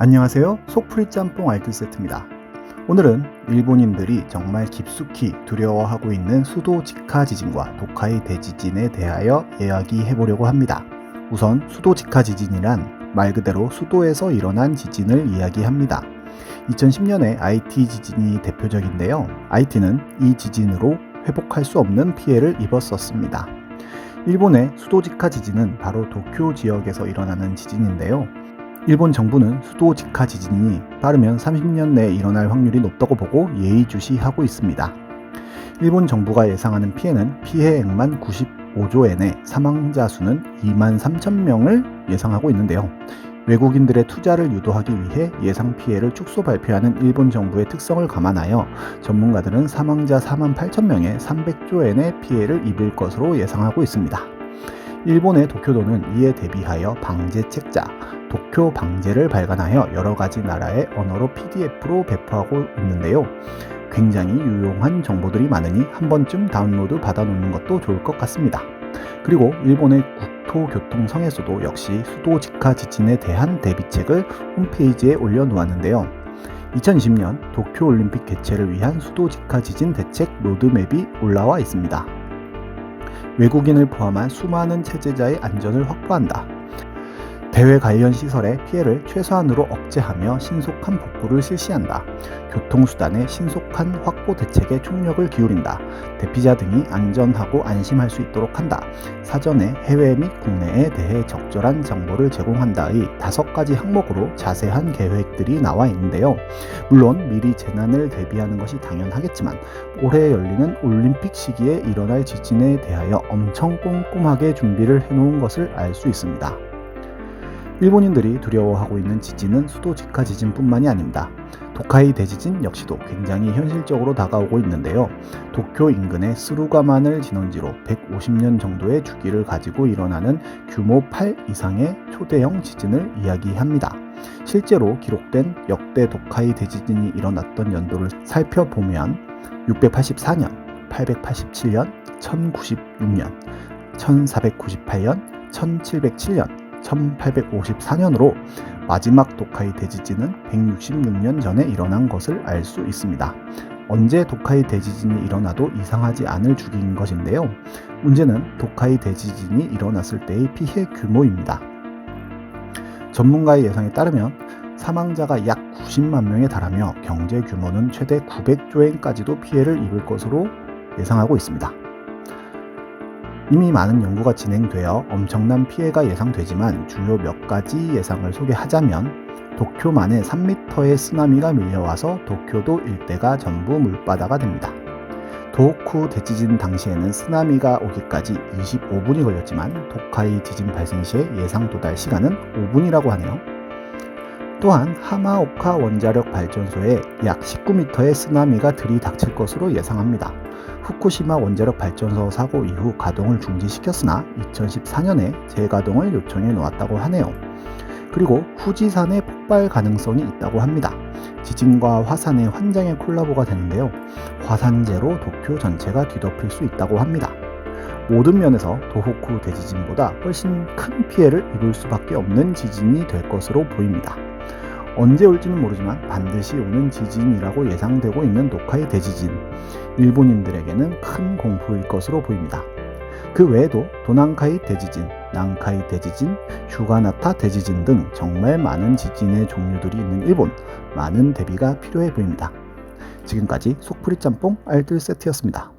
안녕하세요. 속풀이 짬뽕 알뜰 세트입니다. 오늘은 일본인들이 정말 깊숙이 두려워하고 있는 수도 직하 지진과 도카이 대지진에 대하여 이야기해 보려고 합니다. 우선 수도 직하 지진이란 말 그대로 수도에서 일어난 지진을 이야기합니다. 2010년에 아이티 지진이 대표적인데요. 아이티는 이 지진으로 회복할 수 없는 피해를 입었었습니다. 일본의 수도 직하 지진은 바로 도쿄 지역에서 일어나는 지진인데요. 일본 정부는 수도 직하 지진이 빠르면 30년 내에 일어날 확률이 높다고 보고 예의주시하고 있습니다. 일본 정부가 예상하는 피해는 피해액만 95조엔에 사망자 수는 2만 3천 명을 예상하고 있는데요. 외국인들의 투자를 유도하기 위해 예상 피해를 축소 발표하는 일본 정부의 특성을 감안하여 전문가들은 사망자 4만 8천 명에 300조엔의 피해를 입을 것으로 예상하고 있습니다. 일본의 도쿄도는 이에 대비하여 방제책자, 도쿄 방제를 발간하여 여러 가지 나라의 언어로 PDF로 배포하고 있는데요. 굉장히 유용한 정보들이 많으니 한 번쯤 다운로드 받아놓는 것도 좋을 것 같습니다. 그리고 일본의 국토교통성에서도 역시 수도 직하 지진에 대한 대비책을 홈페이지에 올려놓았는데요. 2020년 도쿄올림픽 개최를 위한 수도 직하 지진 대책 로드맵이 올라와 있습니다. 외국인을 포함한 수많은 체제자의 안전을 확보한다. 대회 관련 시설의 피해를 최소한으로 억제하며 신속한 복구를 실시한다. 교통수단의 신속한 확보 대책에 총력을 기울인다. 대피자 등이 안전하고 안심할 수 있도록 한다. 사전에 해외 및 국내에 대해 적절한 정보를 제공한다의 5가지 항목으로 자세한 계획들이 나와 있는데요. 물론 미리 재난을 대비하는 것이 당연하겠지만 올해 열리는 올림픽 시기에 일어날 지진에 대하여 엄청 꼼꼼하게 준비를 해놓은 것을 알 수 있습니다. 일본인들이 두려워하고 있는 지진은 수도 직하 지진뿐만이 아닙니다. 도카이 대지진 역시도 굉장히 현실적으로 다가오고 있는데요. 도쿄 인근의 스루가만을 진원지로 150년 정도의 주기를 가지고 일어나는 규모 8 이상의 초대형 지진을 이야기합니다. 실제로 기록된 역대 도카이 대지진이 일어났던 연도를 살펴보면 684년, 887년, 1096년, 1498년, 1707년, 1854년으로 마지막 도카이 대지진은 166년 전에 일어난 것을 알 수 있습니다. 언제 도카이 대지진이 일어나도 이상하지 않을 주기인 것인데요. 문제는 도카이 대지진이 일어났을 때의 피해 규모입니다. 전문가의 예상에 따르면 사망자가 약 90만 명에 달하며 경제 규모는 최대 900조엔까지도 피해를 입을 것으로 예상하고 있습니다. 이미 많은 연구가 진행되어 엄청난 피해가 예상되지만 주요 몇 가지 예상을 소개하자면 도쿄만에 3m의 쓰나미가 밀려와서 도쿄도 일대가 전부 물바다가 됩니다. 도호쿠 대지진 당시에는 쓰나미가 오기까지 25분이 걸렸지만 도카이 지진 발생 시의 예상 도달 시간은 5분이라고 하네요. 또한 하마오카 원자력 발전소에 약 19m의 쓰나미가 들이닥칠 것으로 예상합니다. 후쿠시마 원자력 발전소 사고 이후 가동을 중지시켰으나 2014년에 재가동을 요청해 놓았다고 하네요. 그리고 후지산의 폭발 가능성이 있다고 합니다. 지진과 화산의 환장의 콜라보가 되는데요. 화산재로 도쿄 전체가 뒤덮일 수 있다고 합니다. 모든 면에서 도호쿠 대지진보다 훨씬 큰 피해를 입을 수밖에 없는 지진이 될 것으로 보입니다. 언제 올지는 모르지만 반드시 오는 지진이라고 예상되고 있는 도카이 대지진, 일본인들에게는 큰 공포일 것으로 보입니다. 그 외에도 도난카이 대지진, 난카이 대지진, 슈가나타 대지진 등 정말 많은 지진의 종류들이 있는 일본, 많은 대비가 필요해 보입니다. 지금까지 속풀이 짬뽕 알뜰 세트였습니다.